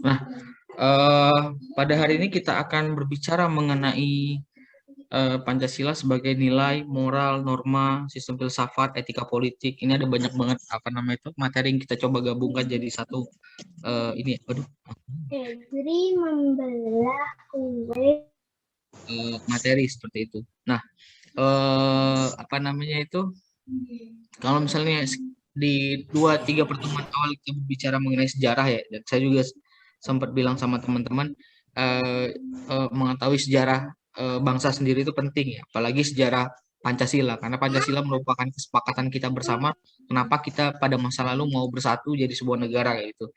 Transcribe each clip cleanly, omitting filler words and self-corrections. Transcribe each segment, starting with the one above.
Nah, pada hari ini kita akan berbicara mengenai Pancasila sebagai nilai, moral, norma, sistem filsafat, etika politik. Ini ada banyak banget apa namanya itu materi yang kita coba gabungkan jadi satu ini. Aduh, Febri membelah kue. materi seperti itu. Nah, apa namanya itu? Kalau misalnya di 2-3 pertemuan awal kita berbicara mengenai sejarah ya, dan saya juga sempat bilang sama teman-teman mengetahui sejarah bangsa sendiri itu penting ya, apalagi sejarah Pancasila, karena Pancasila merupakan kesepakatan kita bersama kenapa kita pada masa lalu mau bersatu jadi sebuah negara kayak gitu.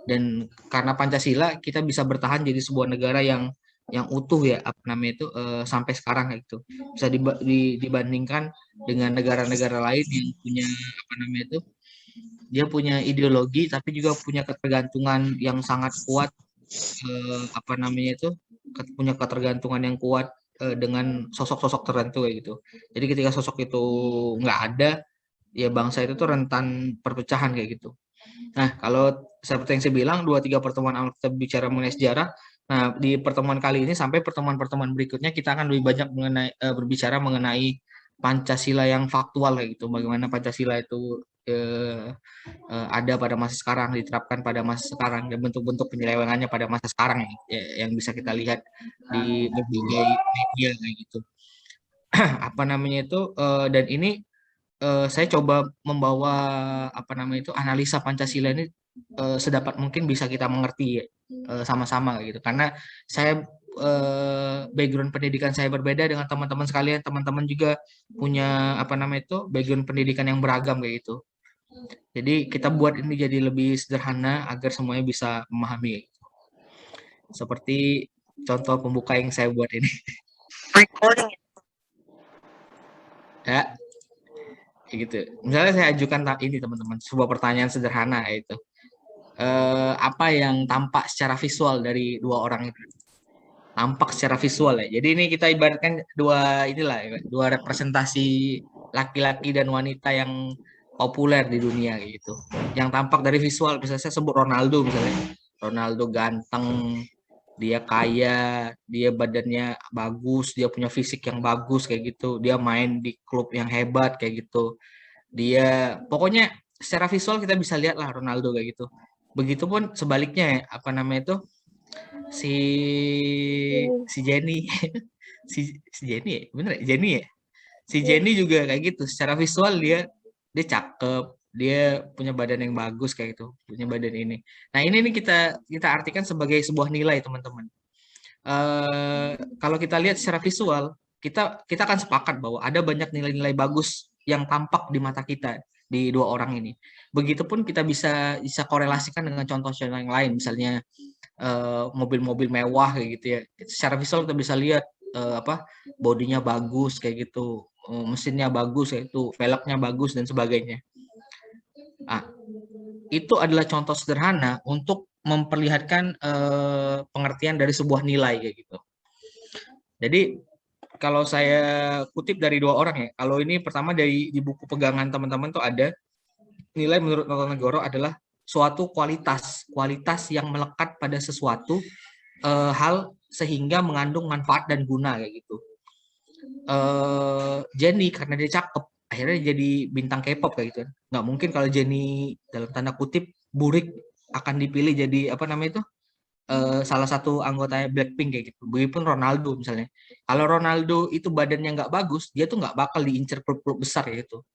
Dan karena Pancasila kita bisa bertahan jadi sebuah negara yang utuh ya apa namanya itu sampai sekarang kayak gitu. Bisa dibandingkan dengan negara-negara lain yang punya apa namanya itu dia punya ideologi tapi juga punya ketergantungan yang sangat kuat apa namanya itu punya ketergantungan yang kuat dengan sosok-sosok tertentu kayak gitu. Jadi ketika sosok itu nggak ada, ya bangsa itu tuh rentan perpecahan kayak gitu. Nah, kalau seperti yang saya bilang, 2-3 pertemuan awal kita bicara mengenai sejarah. Nah, di pertemuan kali ini sampai pertemuan-pertemuan berikutnya kita akan lebih banyak berbicara mengenai Pancasila yang faktual kayak gitu. Bagaimana Pancasila itu ada pada masa sekarang, diterapkan pada masa sekarang, dan bentuk-bentuk penyelewengannya pada masa sekarang yang bisa kita lihat di berbagai media kayak gitu. Apa namanya itu dan ini saya coba membawa apa namanya itu analisa Pancasila ini sedapat mungkin bisa kita mengerti ya, sama-sama gitu. Karena saya background pendidikan saya berbeda dengan teman-teman sekalian. Teman-teman juga punya apa namanya itu background pendidikan yang beragam kayak gitu. Jadi kita buat ini jadi lebih sederhana agar semuanya bisa memahami. Seperti contoh pembuka yang saya buat ini. Ya, kayak gitu. Misalnya saya ajukan ini teman-teman, sebuah pertanyaan sederhana yaitu apa yang tampak secara visual dari dua orang itu? Tampak secara visual ya. Jadi ini kita ibaratkan dua inilah ya, dua representasi laki-laki dan wanita yang populer di dunia kayak gitu. Yang tampak dari visual, misalnya saya sebut Ronaldo misalnya. Ronaldo ganteng, dia kaya, dia badannya bagus, dia punya fisik yang bagus kayak gitu. Dia main di klub yang hebat kayak gitu. Dia pokoknya secara visual kita bisa lihat lah Ronaldo kayak gitu. Begitupun sebaliknya ya, apa namanya itu si si Jenny si Jenny ya bener ya? Jenny ya si Jenny juga kayak gitu secara visual dia cakep, dia punya badan yang bagus kayak gitu, punya badan ini. Nah ini nih kita kita artikan sebagai sebuah nilai teman-teman. Kalau kita lihat secara visual kita akan sepakat bahwa ada banyak nilai-nilai bagus yang tampak di mata kita di dua orang ini. Begitupun kita bisa korelasikan dengan contoh-contoh yang lain, misalnya mobil-mobil mewah kayak gitu ya. Secara visual kita bisa lihat apa bodinya bagus kayak gitu, mesinnya bagus kayak itu, velgnya bagus dan sebagainya. Nah, itu adalah contoh sederhana untuk memperlihatkan pengertian dari sebuah nilai kayak gitu. Jadi kalau saya kutip dari dua orang ya, kalau ini pertama dari di buku pegangan teman-teman tuh ada nilai menurut Notonegoro adalah suatu kualitas, kualitas yang melekat pada sesuatu hal sehingga mengandung manfaat dan guna kayak gitu. Jenny karena dia cakep, akhirnya jadi bintang K-pop kayak gitu kan. Nggak mungkin kalau Jenny dalam tanda kutip burik akan dipilih jadi apa namanya itu salah satu anggota Blackpink kayak gitu. Begitupun Ronaldo misalnya. Kalau Ronaldo itu badannya nggak bagus, dia tuh nggak bakal diincer klub-klub besar kayak gitu.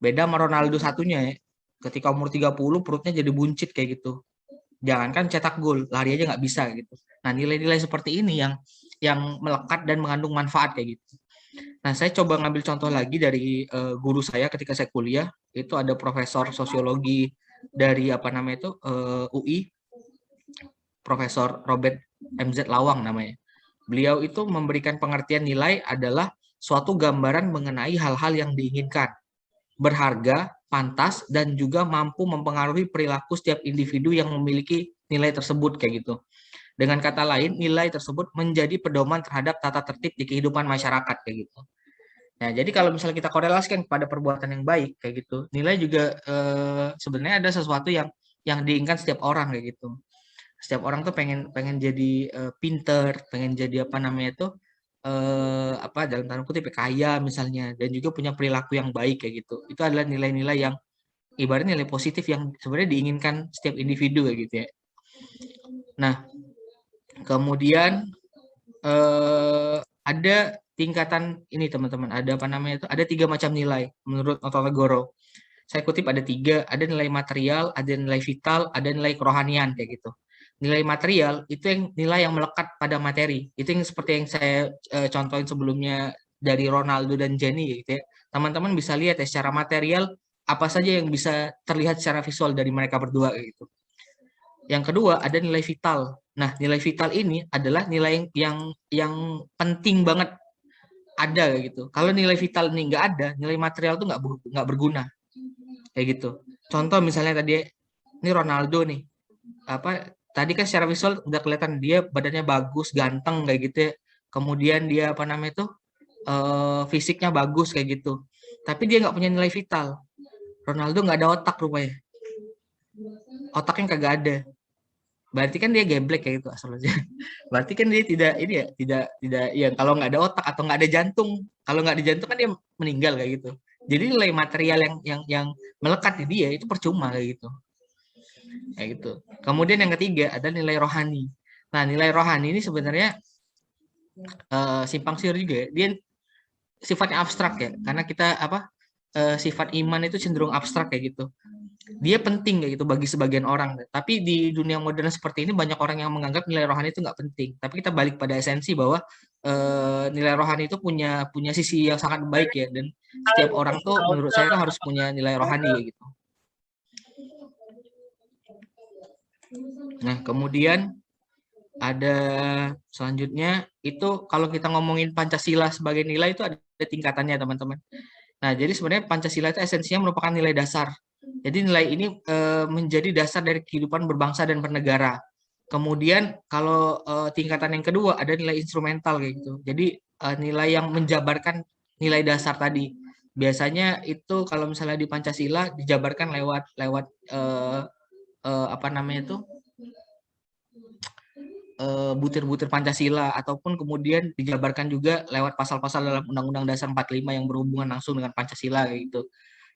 Beda sama Ronaldo satunya ya. Ketika umur 30 perutnya jadi buncit kayak gitu. Jangankan cetak gol, lari aja nggak bisa gitu. Nah, nilai-nilai seperti ini yang melekat dan mengandung manfaat kayak gitu. Nah, saya coba ngambil contoh lagi dari guru saya ketika saya kuliah, itu ada profesor sosiologi dari apa namanya itu UI, Profesor Robert MZ Lawang namanya. Beliau itu memberikan pengertian nilai adalah suatu gambaran mengenai hal-hal yang diinginkan, berharga, pantas, dan juga mampu mempengaruhi perilaku setiap individu yang memiliki nilai tersebut kayak gitu. Dengan kata lain, nilai tersebut menjadi pedoman terhadap tata tertib di kehidupan masyarakat kayak gitu. Nah, jadi kalau misalnya kita korelasikan kepada perbuatan yang baik kayak gitu, nilai juga sebenarnya ada sesuatu yang diinginkan setiap orang kayak gitu. Setiap orang tuh pengen jadi pinter, pengen jadi apa namanya tuh apa dalam tanda kutip kaya misalnya, dan juga punya perilaku yang baik kayak gitu. Itu adalah nilai-nilai yang ibaratnya nilai positif yang sebenarnya diinginkan setiap individu kayak gitu ya. Nah, kemudian ada tingkatan ini teman-teman, ada apa namanya itu, ada 3 macam nilai menurut Otto Saya kutip ada 3, ada nilai material, ada nilai vital, ada nilai kerohanian kayak gitu. Nilai material itu yang nilai yang melekat pada materi. Itu yang seperti yang saya contohin sebelumnya dari Ronaldo dan Jenny gitu ya. Teman-teman bisa lihat ya secara material apa saja yang bisa terlihat secara visual dari mereka berdua gitu. Yang kedua ada nilai vital. Nah, nilai vital ini adalah nilai yang penting banget ada gitu. Kalau nilai vital ini nggak ada, nilai material tuh nggak berguna kayak gitu. Contoh misalnya tadi ini Ronaldo nih, apa tadi kan secara visual udah kelihatan dia badannya bagus, ganteng kayak gitu ya. Kemudian dia apa namanya tuh fisiknya bagus kayak gitu. Tapi dia nggak punya nilai vital. Ronaldo nggak ada otak rupanya. Otaknya kagak ada. Berarti kan dia geblek kayak gitu asalnya. Berarti kan dia tidak ini ya, tidak ya kalau nggak ada otak atau nggak ada jantung. Kalau nggak ada jantung kan dia meninggal kayak gitu. Jadi nilai material yang melekat di dia itu percuma kayak gitu. Kayak gitu. Kemudian yang ketiga ada nilai rohani. Nah, nilai rohani ini sebenarnya simpang siur juga ya. Dia sifatnya abstrak ya, karena kita apa sifat iman itu cenderung abstrak kayak gitu. Dia penting kayak gitu bagi sebagian orang. Tapi di dunia modern seperti ini banyak orang yang menganggap nilai rohani itu nggak penting. Tapi kita balik pada esensi bahwa nilai rohani itu punya punya sisi yang sangat baik ya, dan setiap orang tuh menurut saya tuh harus punya nilai rohani ya gitu. Nah, kemudian ada selanjutnya itu kalau kita ngomongin Pancasila sebagai nilai itu ada tingkatannya teman-teman. Nah, jadi sebenarnya Pancasila itu esensinya merupakan nilai dasar. Jadi nilai ini menjadi dasar dari kehidupan berbangsa dan bernegara. Kemudian kalau tingkatan yang kedua ada nilai instrumental kayak gitu. Jadi nilai yang menjabarkan nilai dasar tadi. Biasanya itu kalau misalnya di Pancasila dijabarkan lewat lewat apa namanya itu butir-butir Pancasila, ataupun kemudian dijabarkan juga lewat pasal-pasal dalam Undang-Undang Dasar 45 yang berhubungan langsung dengan Pancasila gitu.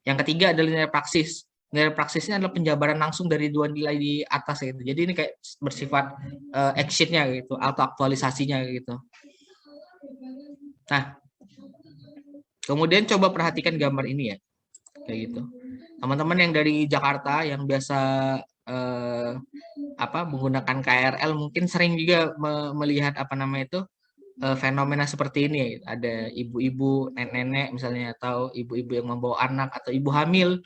Yang ketiga adalah nilai praksis. Nilai praksisnya adalah penjabaran langsung dari dua nilai di atas gitu. Jadi ini kayak bersifat actionnya gitu, atau aktualisasinya gitu. Nah, kemudian coba perhatikan gambar ini ya, kayak gitu. Teman-teman yang dari Jakarta yang biasa menggunakan KRL mungkin sering juga melihat apa namanya itu fenomena seperti ini ya. Ada ibu-ibu, nenek-nenek misalnya, atau ibu-ibu yang membawa anak, atau ibu hamil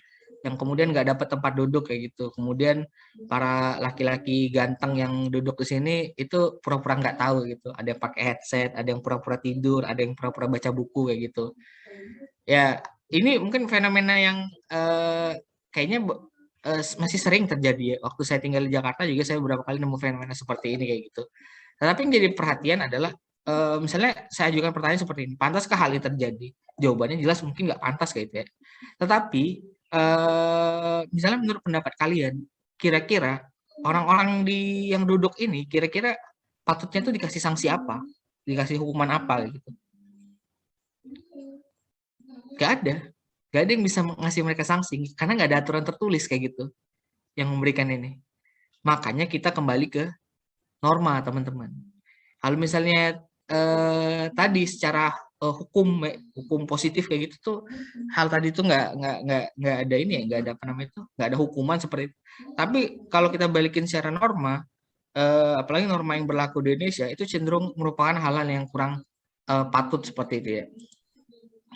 yang kemudian nggak dapat tempat duduk kayak gitu. Kemudian para laki-laki ganteng yang duduk di sini itu pura-pura nggak tahu gitu. Ada yang pakai headset, ada yang pura-pura tidur, ada yang pura-pura baca buku kayak gitu. Ya, ini mungkin fenomena yang kayaknya masih sering terjadi ya. Waktu saya tinggal di Jakarta juga saya beberapa kali nemu fenomena seperti ini kayak gitu. Tetapi yang jadi perhatian adalah misalnya saya ajukan pertanyaan seperti ini, pantaskah hal ini terjadi? Jawabannya jelas mungkin nggak pantas kayak gitu ya. Tetapi misalnya menurut pendapat kalian, kira-kira orang-orang yang duduk ini kira-kira patutnya tuh dikasih sanksi apa? Dikasih hukuman apa gitu? Gak ada. Gak ada yang bisa ngasih mereka sanksi karena nggak ada aturan tertulis kayak gitu yang memberikan ini. Makanya kita kembali ke norma, teman-teman. Kalau misalnya tadi secara hukum positif kayak gitu tuh, hal tadi tuh nggak ada ini ya, nggak ada apa namanya itu, nggak ada hukuman seperti itu. Tapi kalau kita balikin secara norma, apalagi norma yang berlaku di Indonesia itu cenderung merupakan hal-hal yang kurang patut seperti itu ya.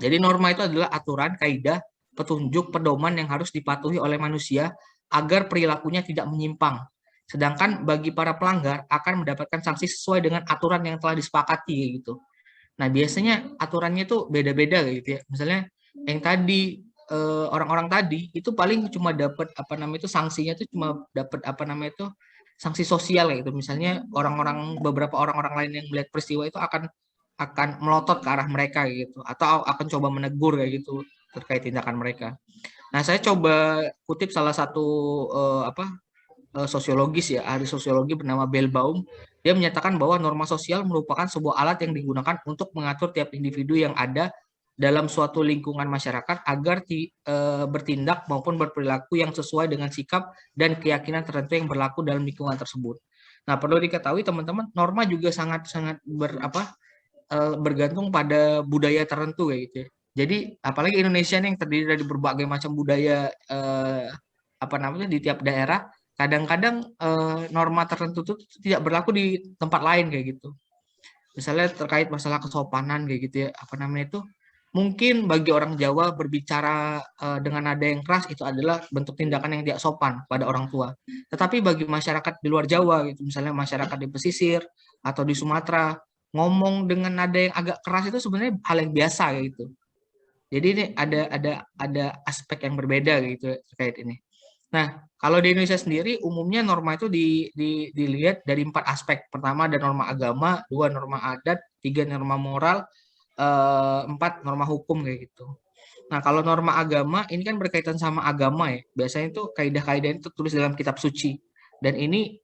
Jadi norma itu adalah aturan, kaidah, petunjuk, pedoman yang harus dipatuhi oleh manusia agar perilakunya tidak menyimpang. Sedangkan bagi para pelanggar akan mendapatkan sanksi sesuai dengan aturan yang telah disepakati gitu. Nah, biasanya aturannya itu beda-beda gitu ya. Misalnya yang tadi orang-orang tadi itu paling cuma dapat apa namanya itu sanksinya itu cuma dapat apa namanya itu sanksi sosial gitu. Misalnya beberapa orang-orang lain yang melihat peristiwa itu akan melotot ke arah mereka gitu, atau akan coba menegur kayak gitu terkait tindakan mereka. Nah, saya coba kutip salah satu sosiologis ya, ahli sosiologi bernama Bellbaum. Dia menyatakan bahwa norma sosial merupakan sebuah alat yang digunakan untuk mengatur tiap individu yang ada dalam suatu lingkungan masyarakat agar bertindak maupun berperilaku yang sesuai dengan sikap dan keyakinan tertentu yang berlaku dalam lingkungan tersebut. Nah, perlu diketahui teman-teman, norma juga sangat-sangat bergantung pada budaya tertentu kayak gitu ya. Jadi apalagi Indonesia nih yang terdiri dari berbagai macam budaya di tiap daerah, kadang-kadang norma tertentu itu tidak berlaku di tempat lain kayak gitu. Misalnya terkait masalah kesopanan kayak gitu ya, mungkin bagi orang Jawa berbicara dengan nada yang keras itu adalah bentuk tindakan yang tidak sopan pada orang tua. Tetapi bagi masyarakat di luar Jawa gitu, misalnya masyarakat di pesisir atau di Sumatera, ngomong dengan nada yang agak keras itu sebenarnya hal yang biasa gitu. Jadi ini ada aspek yang berbeda gitu terkait ini. Nah, kalau di Indonesia sendiri umumnya norma itu dilihat dari 4 aspek. Pertama ada norma agama, 2 norma adat, 3 norma moral, 4 norma hukum kayak gitu. Nah, kalau norma agama ini kan berkaitan sama agama ya. Biasanya itu kaidah-kaidah itu tertulis dalam kitab suci. Dan ini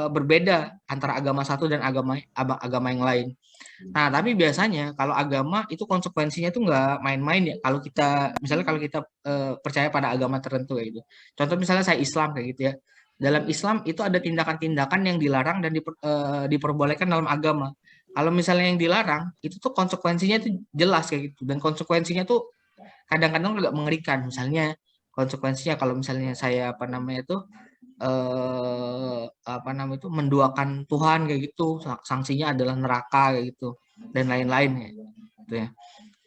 berbeda antara agama satu dan agama yang lain. Nah, tapi biasanya kalau agama itu konsekuensinya tuh nggak main-main ya. Kalau kita percaya pada agama tertentu kayak gitu. Contoh misalnya saya Islam kayak gitu ya. Dalam Islam itu ada tindakan-tindakan yang dilarang dan diperbolehkan dalam agama. Kalau misalnya yang dilarang, itu tuh konsekuensinya tuh jelas kayak gitu. Dan konsekuensinya tuh kadang-kadang agak mengerikan. Misalnya konsekuensinya kalau misalnya saya menduakan Tuhan kayak gitu, sanksinya adalah neraka kayak gitu dan lain-lain ya gitu ya.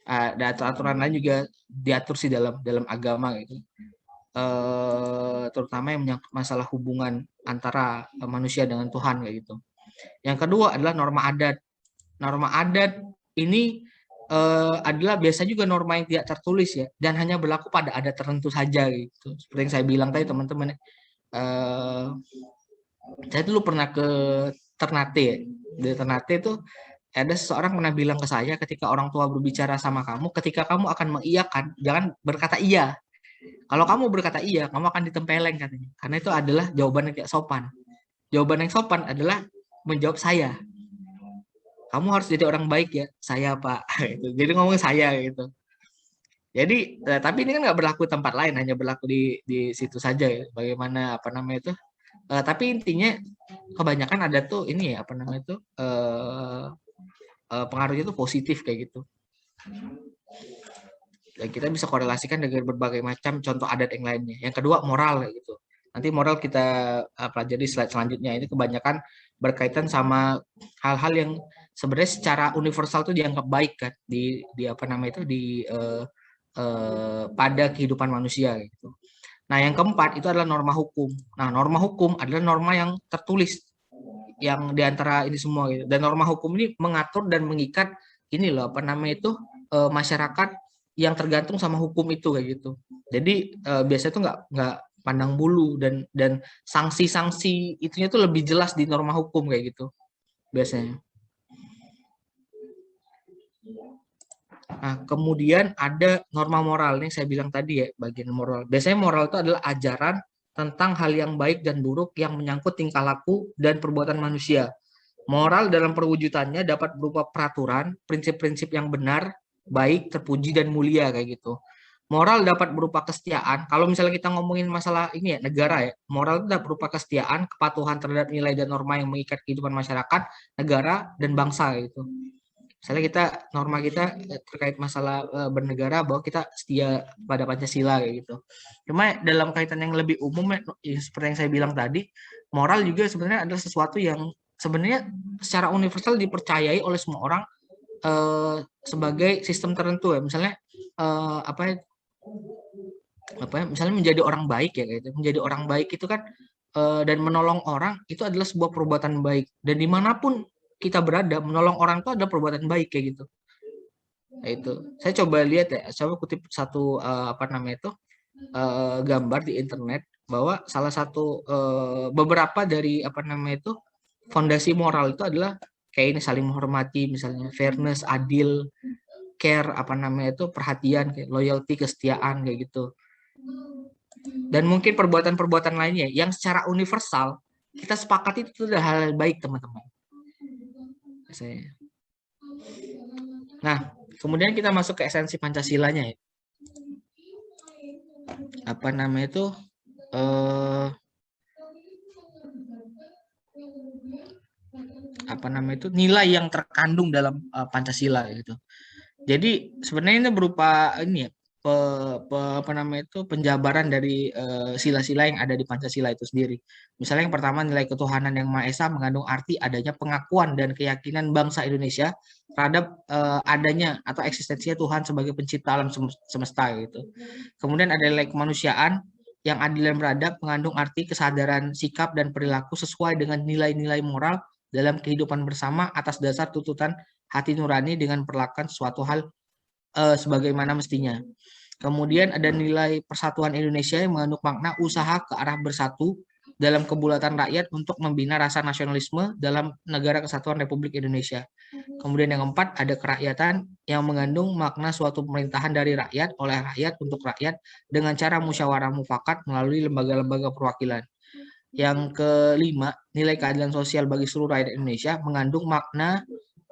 Ada aturan lain juga diatur sih dalam agama gitu, terutama yang menyangkut masalah hubungan antara manusia dengan Tuhan kayak gitu. Yang kedua adalah norma adat. Norma adat ini adalah biasa juga norma yang tidak tertulis ya, dan hanya berlaku pada adat tertentu saja gitu. Seperti yang saya bilang tadi teman-teman, saya dulu pernah ke Ternate ya. Di Ternate itu ada seseorang pernah bilang ke saya, ketika orang tua berbicara sama kamu, ketika kamu akan mengiyakan, jangan berkata iya. Kalau kamu berkata iya, kamu akan ditempeleng katanya. Karena itu adalah jawaban yang tidak sopan. Jawaban yang sopan adalah menjawab saya. Kamu harus jadi orang baik ya, saya Pak. Jadi ngomong saya gitu. Jadi, tapi ini kan nggak berlaku tempat lain, hanya berlaku di situ saja ya. Bagaimana tapi intinya kebanyakan ada tuh ini ya pengaruhnya tuh positif kayak gitu. Dan kita bisa korelasikan dengan berbagai macam contoh adat yang lainnya. Yang kedua moral gitu. Nanti moral kita pelajari slide selanjutnya. Ini kebanyakan berkaitan sama hal-hal yang sebenarnya secara universal tuh dianggap baik kan pada kehidupan manusia gitu. Nah, yang keempat itu adalah norma hukum. Nah, norma hukum adalah norma yang tertulis yang diantara ini semua gitu. Dan norma hukum ini mengatur dan mengikat masyarakat yang tergantung sama hukum itu kayak gitu. Jadi biasanya itu nggak pandang bulu dan sanksi-sanksi itunya tuh lebih jelas di norma hukum kayak gitu biasanya. Nah, kemudian ada norma moral nih saya bilang tadi ya, bagian moral. Biasanya moral itu adalah ajaran tentang hal yang baik dan buruk yang menyangkut tingkah laku dan perbuatan manusia. Moral dalam perwujudannya dapat berupa peraturan, prinsip-prinsip yang benar, baik, terpuji, dan mulia kayak gitu. Moral dapat berupa kesetiaan. Kalau misalnya kita ngomongin masalah ini ya, negara ya, moral itu dapat berupa kesetiaan, kepatuhan terhadap nilai dan norma yang mengikat kehidupan masyarakat, negara, dan bangsa gitu. Misalnya norma kita terkait masalah bernegara bahwa kita setia pada Pancasila kayak gitu. Cuma dalam kaitan yang lebih umum seperti yang saya bilang tadi, moral juga sebenarnya adalah sesuatu yang sebenarnya secara universal dipercayai oleh semua orang sebagai sistem tertentu ya. Misalnya misalnya menjadi orang baik ya gitu. Menjadi orang baik itu kan dan menolong orang itu adalah sebuah perbuatan baik, dan dimanapun kita berada menolong orang itu adalah perbuatan baik kayak gitu. Nah, itu saya coba lihat ya, coba kutip satu gambar di internet bahwa salah satu beberapa dari fondasi moral itu adalah kayak ini: saling menghormati, misalnya fairness, adil, care, perhatian, kayak loyalty, kesetiaan kayak gitu. Dan mungkin perbuatan-perbuatan lainnya yang secara universal kita sepakati itu adalah hal baik, teman-teman. Nah, kemudian kita masuk ke esensi Pancasilanya ya. Apa namanya itu? Apa namanya itu? Nilai yang terkandung dalam Pancasila gitu. Jadi sebenarnya ini berupa ini ya, apa namanya itu penjabaran dari sila-sila yang ada di Pancasila itu sendiri. Misalnya yang pertama, nilai ketuhanan yang Maha Esa mengandung arti adanya pengakuan dan keyakinan bangsa Indonesia terhadap adanya atau eksistensinya Tuhan sebagai pencipta alam semesta gitu. Kemudian ada nilai kemanusiaan yang adil dan beradab mengandung arti kesadaran sikap dan perilaku sesuai dengan nilai-nilai moral dalam kehidupan bersama atas dasar tuntutan hati nurani dengan perlakuan suatu hal sebagaimana mestinya. Kemudian ada nilai persatuan Indonesia yang mengandung makna usaha ke arah bersatu dalam kebulatan rakyat untuk membina rasa nasionalisme dalam negara kesatuan Republik Indonesia. Kemudian yang keempat, ada kerakyatan yang mengandung makna suatu pemerintahan dari rakyat, oleh rakyat, untuk rakyat, dengan cara musyawarah mufakat melalui lembaga-lembaga perwakilan. Yang kelima, nilai keadilan sosial bagi seluruh rakyat Indonesia mengandung makna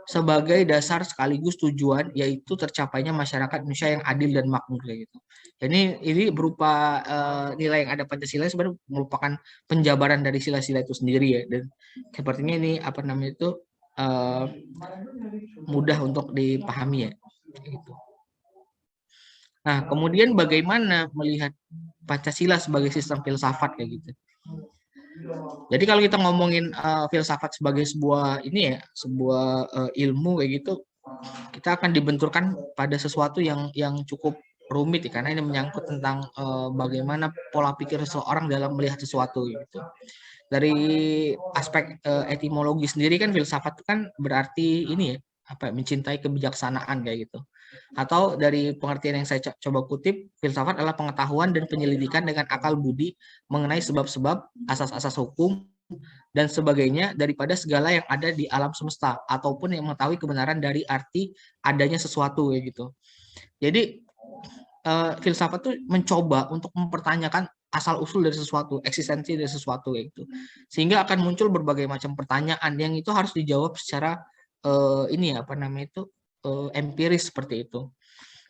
sebagai dasar sekaligus tujuan, yaitu tercapainya masyarakat Indonesia yang adil dan makmur kayak gitu. Ini berupa nilai yang ada Pancasila sebenarnya merupakan penjabaran dari sila-sila itu sendiri ya, dan sepertinya ini apa namanya itu mudah untuk dipahami ya. Gitu. Nah, kemudian bagaimana melihat Pancasila sebagai sistem filsafat kayak gitu. Jadi kalau kita ngomongin filsafat sebagai sebuah ini ya, sebuah ilmu kayak gitu, kita akan dibenturkan pada sesuatu yang cukup rumit ya, karena ini menyangkut tentang bagaimana pola pikir seseorang dalam melihat sesuatu gitu. Dari aspek etimologi sendiri kan filsafat itu kan berarti ini ya, apa mencintai kebijaksanaan kayak gitu. Atau dari pengertian yang saya coba kutip, filsafat adalah pengetahuan dan penyelidikan dengan akal budi mengenai sebab-sebab, asas-asas hukum, dan sebagainya daripada segala yang ada di alam semesta, ataupun yang mengetahui kebenaran dari arti adanya sesuatu ya gitu. Jadi filsafat tuh mencoba untuk mempertanyakan asal usul dari sesuatu, eksistensi dari sesuatu kayak gitu. Sehingga akan muncul berbagai macam pertanyaan yang itu harus dijawab secara ini ya, apa namanya itu empiris seperti itu.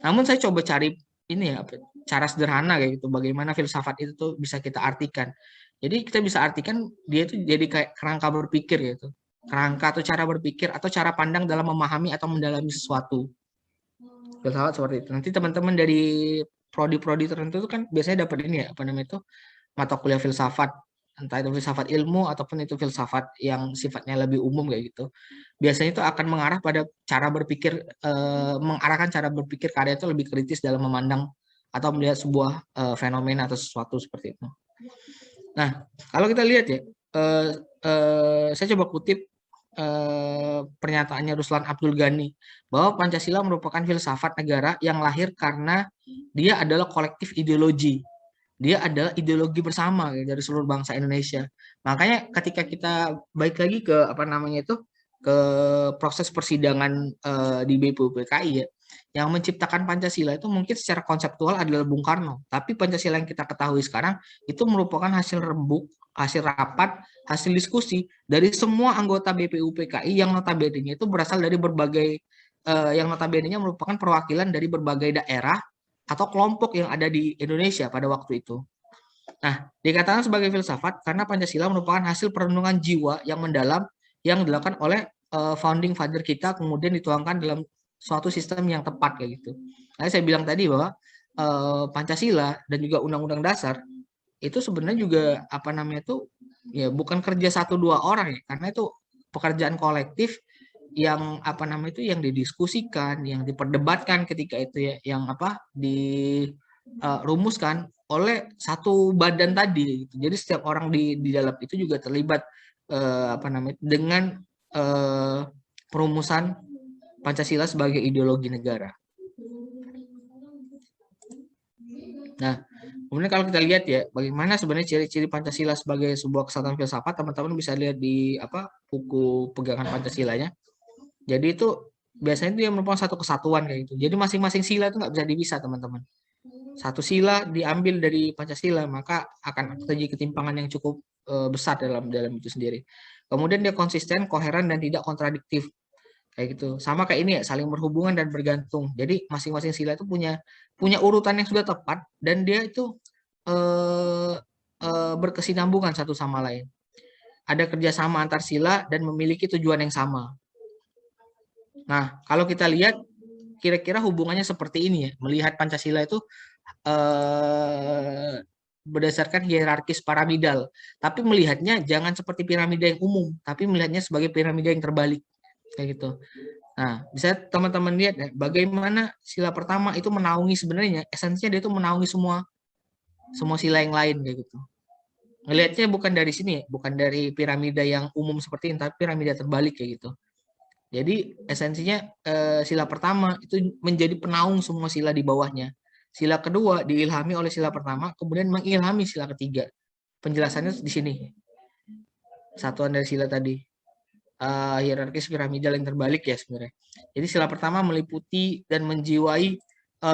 Namun saya coba cari ini ya, cara sederhana kayak gitu, bagaimana filsafat itu tuh bisa kita artikan. Jadi kita bisa artikan dia itu jadi kayak kerangka berpikir gitu. Kerangka atau cara berpikir atau cara pandang dalam memahami atau mendalami sesuatu. Filsafat seperti itu. Nanti teman-teman dari prodi-prodi tertentu itu kan biasanya dapat ini ya, apa namanya itu, mata kuliah filsafat, entah itu filsafat ilmu ataupun itu filsafat yang sifatnya lebih umum kayak gitu. Biasanya itu akan mengarah pada cara berpikir, mengarahkan cara berpikir karya itu lebih kritis dalam memandang atau melihat sebuah fenomena atau sesuatu seperti itu. Nah, kalau kita lihat ya, saya coba kutip pernyataannya Ruslan Abdul Ghani bahwa Pancasila merupakan filsafat negara yang lahir karena dia adalah kolektif ideologi. Dia adalah ideologi bersama dari seluruh bangsa Indonesia. Makanya ketika kita balik lagi ke apa namanya itu, ke proses persidangan di BPUPKI ya, yang menciptakan Pancasila itu mungkin secara konseptual adalah Bung Karno, tapi Pancasila yang kita ketahui sekarang itu merupakan hasil rembuk, hasil rapat, hasil diskusi dari semua anggota BPUPKI yang notabene-nya itu berasal dari berbagai yang notabene-nya merupakan perwakilan dari berbagai daerah atau kelompok yang ada di Indonesia pada waktu itu. Nah, dikatakan sebagai filsafat karena Pancasila merupakan hasil perenungan jiwa yang mendalam yang dilakukan oleh founding father kita, kemudian dituangkan dalam suatu sistem yang tepat kayak gitu. Nah, saya bilang tadi bahwa Pancasila dan juga Undang-Undang Dasar itu sebenarnya juga apa namanya itu ya bukan kerja satu dua orang ya, karena itu pekerjaan kolektif yang apa namanya itu yang didiskusikan, yang diperdebatkan ketika itu ya, yang apa dirumuskan oleh satu badan tadi. Gitu. Jadi setiap orang di dalam itu juga terlibat apa namanya dengan perumusan Pancasila sebagai ideologi negara. Nah, kemudian kalau kita lihat ya, bagaimana sebenarnya ciri-ciri Pancasila sebagai sebuah kesatuan filsafat, teman-teman bisa lihat di apa buku pegangan Pancasilanya. Jadi itu biasanya itu yang merupakan satu kesatuan kayak gitu. Jadi masing-masing sila itu nggak bisa dipisah teman-teman. satu sila diambil dari Pancasila, maka akan terjadi ketimpangan yang cukup besar dalam itu sendiri. Kemudian dia konsisten, koheren, dan tidak kontradiktif. Kayak gitu. Sama kayak ini ya, saling berhubungan dan bergantung. Jadi masing-masing sila itu punya urutan yang sudah tepat, dan dia itu berkesinambungan satu sama lain. Ada kerjasama antar sila dan memiliki tujuan yang sama. Nah, kalau kita lihat kira-kira hubungannya seperti ini ya, melihat Pancasila itu berdasarkan hierarkis piramidal, tapi melihatnya jangan seperti piramida yang umum, tapi melihatnya sebagai piramida yang terbalik, kayak gitu. Nah, bisa teman-teman lihat ya, bagaimana sila pertama itu menaungi, sebenarnya esensinya dia itu menaungi semua sila yang lain, kayak gitu. Ngelihatnya bukan dari sini ya, bukan dari piramida yang umum seperti ini, tapi piramida terbalik, kayak gitu. Jadi esensinya sila pertama itu menjadi penaung semua sila di bawahnya. Sila kedua diilhami oleh sila pertama, kemudian mengilhami sila ketiga. Penjelasannya di sini. Satuan dari sila tadi. Hierarkis piramidal yang terbalik ya sebenarnya. Jadi sila pertama meliputi dan menjiwai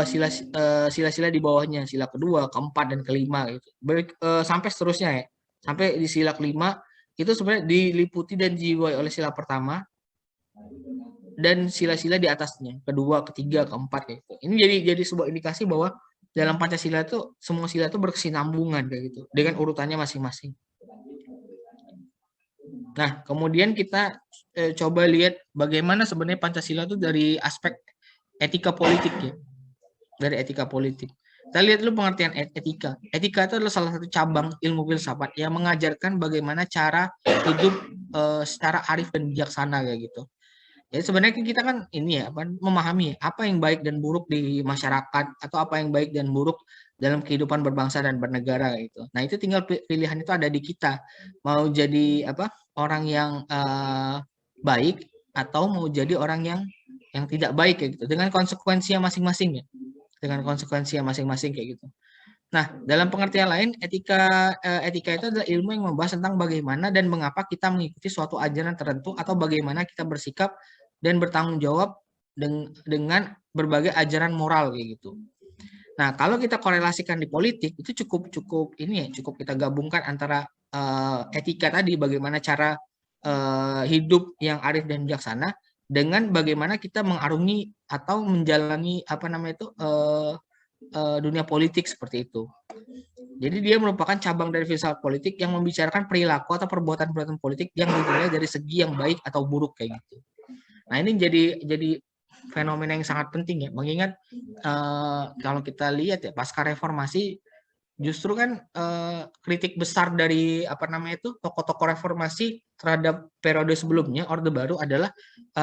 sila-sila di bawahnya. Sila kedua, keempat, dan kelima. Gitu. Sampai seterusnya ya. Sampai di sila kelima, itu sebenarnya diliputi dan dijiwai oleh sila pertama, dan sila-sila di atasnya, kedua, ketiga, keempat, kayak gitu. Ini jadi sebuah indikasi bahwa dalam Pancasila itu semua sila itu berkesinambungan kayak gitu dengan urutannya masing-masing. Nah, kemudian kita coba lihat bagaimana sebenarnya Pancasila itu dari aspek etika politik ya. Dari etika politik. Kita lihat dulu pengertian etika. Etika itu adalah salah satu cabang ilmu filsafat yang mengajarkan bagaimana cara hidup secara arif dan bijaksana kayak gitu. Jadi sebenarnya kita kan ini ya, memahami apa yang baik dan buruk di masyarakat, atau apa yang baik dan buruk dalam kehidupan berbangsa dan bernegara gitu. Nah, itu tinggal pilihan itu ada di kita. Mau jadi orang yang baik, atau mau jadi orang yang tidak baik kayak gitu, dengan konsekuensinya masing-masing ya. Dengan konsekuensinya masing-masing kayak gitu. Nah, dalam pengertian lain, etika itu adalah ilmu yang membahas tentang bagaimana dan mengapa kita mengikuti suatu ajaran tertentu, atau bagaimana kita bersikap dan bertanggung jawab dengan berbagai ajaran moral kayak gitu. Nah, kalau kita korelasikan di politik, itu cukup ini ya, cukup kita gabungkan antara etika tadi, bagaimana cara hidup yang arif dan bijaksana, dengan bagaimana kita mengarungi atau menjalani dunia politik seperti itu. Jadi dia merupakan cabang dari filsafat politik yang membicarakan perilaku atau perbuatan-perbuatan politik yang dinilai dari segi yang baik atau buruk kayak gitu. Nah, ini jadi fenomena yang sangat penting ya, mengingat kalau kita lihat ya, pasca reformasi justru kan kritik besar dari tokoh-tokoh reformasi terhadap periode sebelumnya, Orde Baru, adalah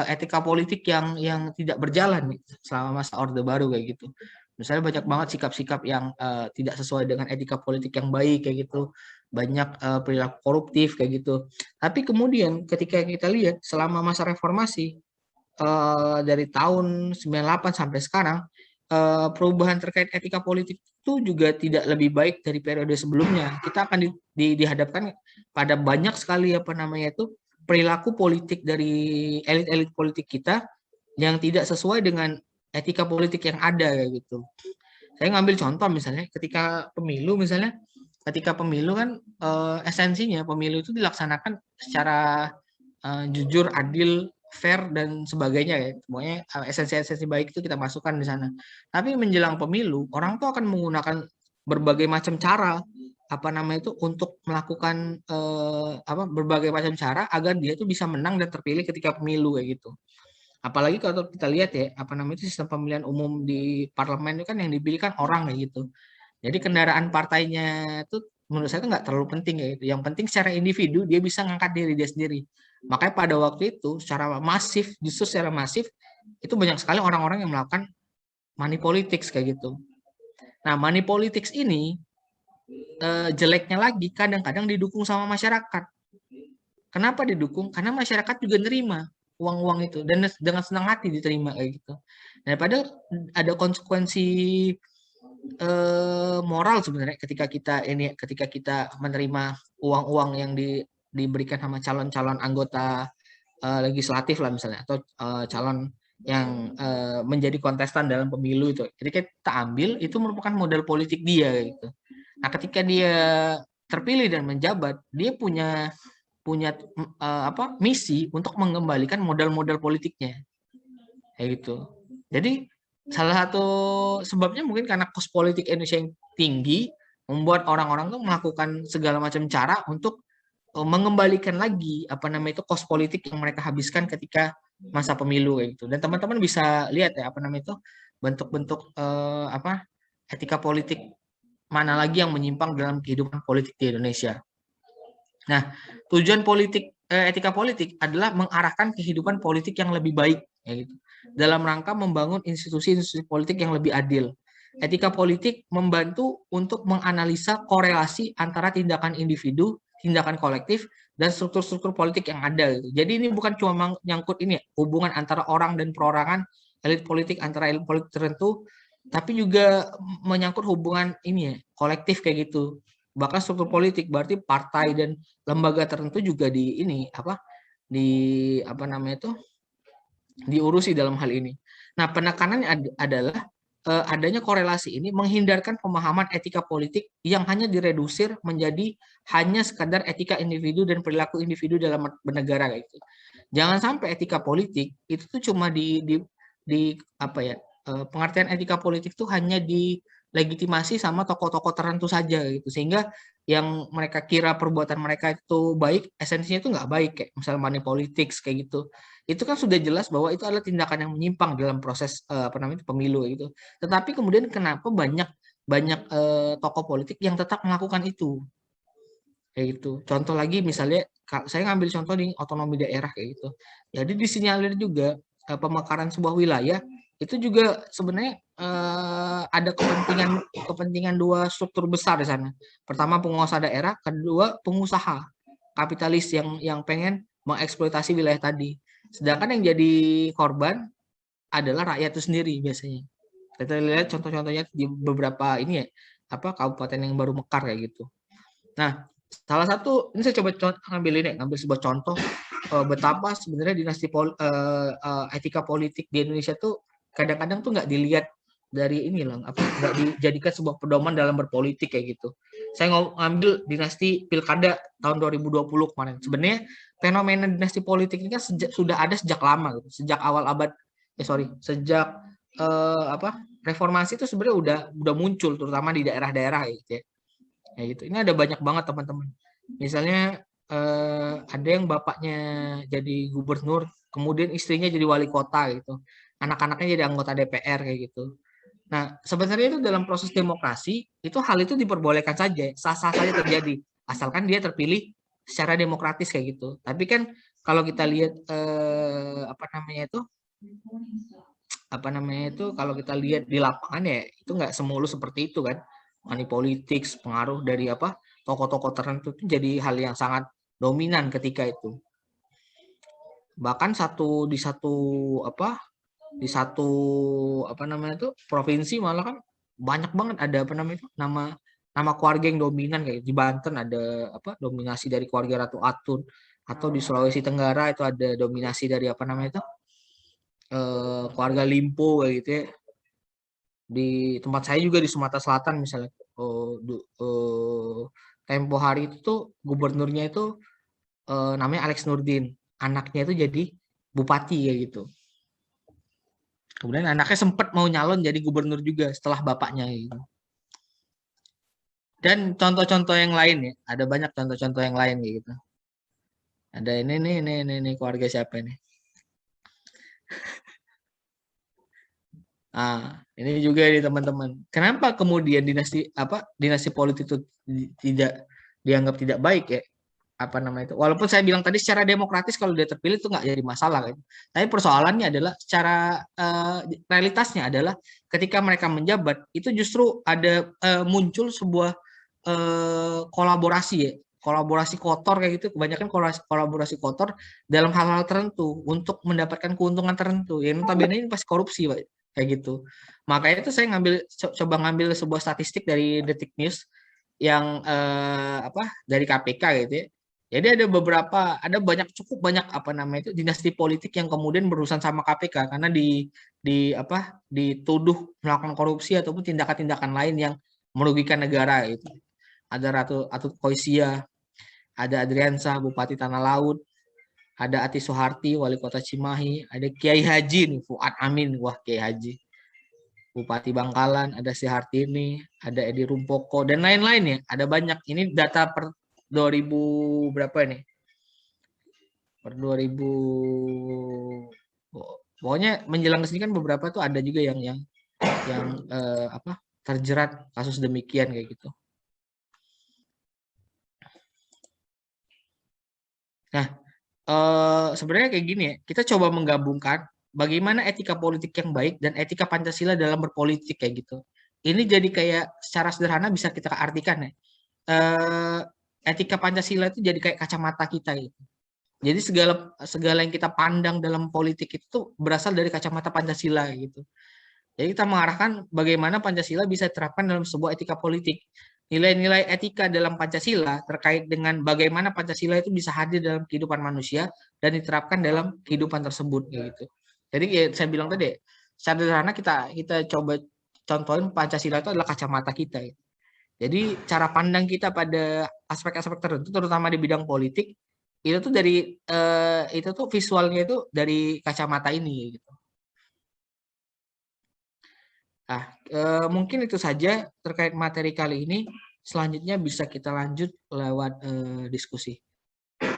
etika politik yang tidak berjalan nih, selama masa Orde Baru kayak gitu. Misalnya banyak banget sikap-sikap yang tidak sesuai dengan etika politik yang baik kayak gitu, banyak perilaku koruptif kayak gitu. Tapi kemudian ketika kita lihat selama masa reformasi, dari tahun 98 sampai sekarang, perubahan terkait etika politik itu juga tidak lebih baik dari periode sebelumnya. Kita akan dihadapkan pada banyak sekali perilaku politik dari elit-elit politik kita yang tidak sesuai dengan etika politik yang ada kayak gitu. Saya ngambil contoh misalnya ketika pemilu kan esensinya pemilu itu dilaksanakan secara jujur, adil, fair, dan sebagainya ya. Semuanya esensi-esensi baik itu kita masukkan di sana. Tapi menjelang pemilu, orang tuh akan menggunakan berbagai macam cara untuk melakukan berbagai macam cara agar dia itu bisa menang dan terpilih ketika pemilu kayak gitu. Apalagi kalau kita lihat ya, sistem pemilihan umum di parlemen itu kan yang dipilih kan orang kayak gitu. Jadi kendaraan partainya itu menurut saya itu nggak terlalu penting ya gitu. Yang penting secara individu dia bisa ngangkat diri dia sendiri. Makanya pada waktu itu secara masif itu banyak sekali orang-orang yang melakukan money politics kayak gitu. Nah, money politics ini jeleknya lagi kadang-kadang didukung sama masyarakat. Kenapa didukung? Karena masyarakat juga nerima uang-uang itu dan dengan senang hati diterima kayak gitu. Daripada ada konsekuensi moral sebenarnya ketika kita menerima uang-uang yang diberikan sama calon-calon anggota legislatif lah misalnya, atau calon menjadi kontestan dalam pemilu itu. Jadi kita ambil itu merupakan modal politik dia gitu. Nah, ketika dia terpilih dan menjabat, dia punya punya misi untuk mengembalikan modal-modal politiknya. Kayak gitu. Jadi salah satu sebabnya mungkin karena kos politik Indonesia yang tinggi membuat orang-orang tuh melakukan segala macam cara untuk mengembalikan lagi itu kos politik yang mereka habiskan ketika masa pemilu kayak gitu. Dan teman-teman bisa lihat ya bentuk-bentuk etika politik mana lagi yang menyimpang dalam kehidupan politik di Indonesia. Nah, tujuan etika politik adalah mengarahkan kehidupan politik yang lebih baik ya gitu. Dalam rangka membangun institusi-institusi politik yang lebih adil. Etika politik membantu untuk menganalisa korelasi antara tindakan individu, tindakan kolektif, dan struktur-struktur politik yang ada. Gitu. Jadi ini bukan cuma menyangkut hubungan antara orang dan perorangan, elit politik antara elit politik tertentu, tapi juga menyangkut hubungan kolektif kayak gitu. Bahkan struktur politik berarti partai dan lembaga tertentu juga diurusi dalam hal ini. Nah, penekanannya adalah adanya korelasi ini menghindarkan pemahaman etika politik yang hanya diredusir menjadi hanya sekadar etika individu dan perilaku individu dalam bernegara gitu. Jangan sampai etika politik itu tuh cuma pengertian etika politik tuh hanya dilegitimasi sama tokoh-tokoh tertentu saja gitu, sehingga yang mereka kira perbuatan mereka itu baik, esensinya itu nggak baik, kayak misalnya money politics kayak gitu. Itu kan sudah jelas bahwa itu adalah tindakan yang menyimpang dalam proses pemilu gitu. Tetapi kemudian kenapa banyak tokoh politik yang tetap melakukan itu? Kayak gitu. Contoh lagi misalnya saya ngambil contoh di otonomi daerah kayak gitu. Jadi disinyalir juga pemekaran sebuah wilayah itu juga sebenarnya ada kepentingan dua struktur besar di sana. Pertama penguasa daerah, kedua pengusaha kapitalis yang pengen mengeksploitasi wilayah tadi. Sedangkan yang jadi korban adalah rakyat itu sendiri biasanya. Kita lihat contoh-contohnya di beberapa kabupaten yang baru mekar kayak gitu. Nah, salah satu ini saya coba ngambil sebuah contoh betapa sebenarnya etika politik di Indonesia tuh kadang-kadang tuh nggak dilihat dari nggak dijadikan sebuah pedoman dalam berpolitik kayak gitu. Saya ngambil dinasti pilkada tahun 2020 kemarin. Sebenarnya fenomena dinasti politik ini kan sudah ada sejak lama gitu. Sejak awal sejak reformasi itu sebenarnya udah muncul terutama di daerah-daerah gitu ya. Ya gitu. Ini ada banyak banget teman-teman. Misalnya ada yang bapaknya jadi gubernur, kemudian istrinya jadi wali kota gitu. Anak-anaknya jadi anggota DPR kayak gitu. Nah, sebenarnya itu dalam proses demokrasi, hal itu diperbolehkan saja, sah-sah saja terjadi, asalkan dia terpilih secara demokratis kayak gitu. Tapi kan kalau kita lihat kalau kita lihat di lapangan ya itu nggak semulus seperti itu kan. Money politics, pengaruh dari tokoh-tokoh tertentu itu jadi hal yang sangat dominan ketika itu. Bahkan di satu provinsi malah kan banyak banget ada nama keluarga yang dominan, kayak di Banten ada dominasi dari keluarga Ratu Atun, atau di Sulawesi Tenggara itu ada dominasi dari keluarga Limpo kayak gitu ya. Di tempat saya juga di Sumatera Selatan misalnya tempo hari itu tuh gubernurnya itu namanya Alex Nurdin, anaknya itu jadi bupati kayak gitu. Kemudian anaknya sempat mau nyalon jadi gubernur juga setelah bapaknya gitu. Dan contoh-contoh yang lain ya, ada banyak contoh-contoh yang lain gitu. Ada ini keluarga siapa ini? Nah, ini juga nih teman-teman. Kenapa kemudian dinasti politik itu tidak dianggap tidak baik ya? Walaupun saya bilang tadi secara demokratis kalau dia terpilih itu nggak jadi masalah kan. Tapi persoalannya adalah secara realitasnya adalah ketika mereka menjabat itu justru ada muncul sebuah kolaborasi ya. Kolaborasi kotor kayak gitu, kebanyakan kolaborasi kotor dalam hal-hal tertentu untuk mendapatkan keuntungan tertentu. Yang notabene ini pasti korupsi, Pak. Kayak gitu. Makanya itu saya coba ngambil sebuah statistik dari Detik News yang dari KPK gitu ya. Jadi ada cukup banyak apa namanya itu dinasti politik yang kemudian berurusan sama KPK karena dituduh melakukan korupsi ataupun tindakan-tindakan lain yang merugikan negara itu. Ada Ratu Atut Koisia, ada Adriansa Bupati Tanah Laut, ada Ati Soeharti Wali Kota Cimahi, ada Kiai Haji nih, Fuad Amin, wah Kiai Haji. Bupati Bangkalan, ada Hartini, ada Edi Rumpoko, dan lain-lain ya. Ada banyak. Ini data per 2000 berapa nih? Per 2000 pokoknya menjelang ke sini kan beberapa tuh ada juga yang terjerat kasus demikian kayak gitu. Nah, sebenarnya kayak gini ya, kita coba menggabungkan bagaimana etika politik yang baik dan etika Pancasila dalam berpolitik kayak gitu. Ini jadi kayak secara sederhana bisa kita artikan ya. Etika Pancasila itu jadi kayak kacamata kita gitu. Jadi segala yang kita pandang dalam politik itu tuh berasal dari kacamata Pancasila gitu. Jadi kita mengarahkan bagaimana Pancasila bisa diterapkan dalam sebuah etika politik. Nilai-nilai etika dalam Pancasila terkait dengan bagaimana Pancasila itu bisa hadir dalam kehidupan manusia dan diterapkan dalam kehidupan tersebut gitu. Jadi ya, saya bilang tadi, secara sederhana kita coba contohin Pancasila itu adalah kacamata kita. Ya. Jadi cara pandang kita pada aspek-aspek tertentu, terutama di bidang politik, itu tuh itu tuh visualnya itu dari kacamata ini gitu. Nah, mungkin itu saja terkait materi kali ini. Selanjutnya bisa kita lanjut lewat diskusi.